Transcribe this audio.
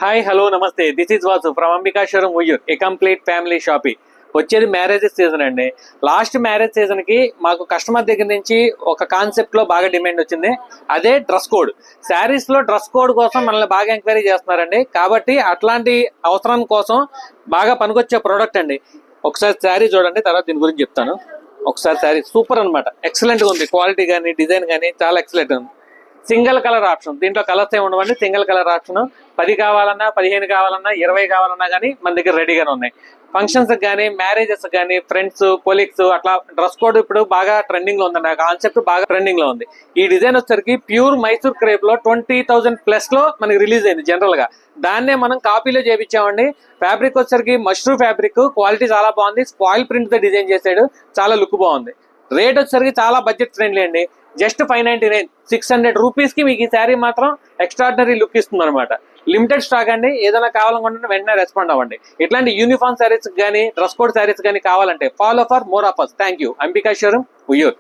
Hi hello నమస్తే, this is Vasu from Ambika showroom Vuyyuru, A complete family shopping. వచ్చేది marriage season అండి. Last marriage season కి మాకు కస్టమర్ దగ్గర నుంచి ఒక కాన్సెప్ట్ లో బాగా డిమాండ్ వచ్చింది. అదే డ్రెస్ కోడ్. శారీస్ లో డ్రెస్ కోడ్ కోసం మనల్ని బాగా ఎంక్వైరీ చేస్తున్నారండి. కాబట్టి అట్లాంటి అవసరం కోసం బాగా పనికొచ్చే ప్రోడక్ట్ అండి. ఒకసారి శారీ చూడండి, తర్వాత దీని గురించి చెప్తాను. ఒకసారి శారీ సూపర్ అనమాట, ఎక్సలెంట్ గా ఉంది. క్వాలిటీ కానీ డిజైన్ కానీ చాలా ఎక్సలెంట్ ఉంది. సింగిల్ కలర్ ఆప్షన్, దీంట్లో కలర్స్ ఏమి ఉండవండి. Single colour option. 10 కావాలన్నా, 15 కావాలన్నా, 20 కావాలన్నా కానీ మన దగ్గర రెడీగానే ఉన్నాయి. ఫంక్షన్స్ కానీ, మ్యారేజెస్ కానీ, ఫ్రెండ్స్, కొలీగ్స్ అట్లా డ్రెస్ కోడ్ ఇప్పుడు బాగా ట్రెండింగ్ లో ఉందండి. ఆ కాన్సెప్ట్ బాగా ట్రెండింగ్ లో ఉంది. ఈ డిజైన్ వచ్చరికి ప్యూర్ మైసూర్ క్రేప్ లో 20,000 ప్లస్ లో మనకి రిలీజ్ అయింది. జనరల్ గా దాన్నే మనం కాపీలో చేపించామండి. ఫ్యాబ్రిక్ వచ్చరికి మష్రూ ఫ్యాబ్రిక్, క్వాలిటీ చాలా బాగుంది. స్పాయిల్ ప్రింట్ తో డిజైన్ చేశాడు, చాలా లుక్ బాగుంది. రేట్ వచ్చరికి చాలా బడ్జెట్ ఫ్రెండ్లీ అండి. జస్ట్ 599, 600 రూపీస్ కి మీకు ఈ శారీ మాత్రం ఎక్స్ట్రాడినరీ లుక్ ఇస్తుంది అనమాట. లిమిటెడ్ స్టాక్ అండి. ఏదైనా కావాలనుకుంటే వెంటనే రెస్పాండ్ అవ్వండి. ఇట్లాంటి యూనిఫామ్ శారీస్ కానీ, డ్రెస్ కోడ్ శారీస్ కానీ కావాలంటే follow for more offers. Thank you. Ambika showroom Vuyyuru.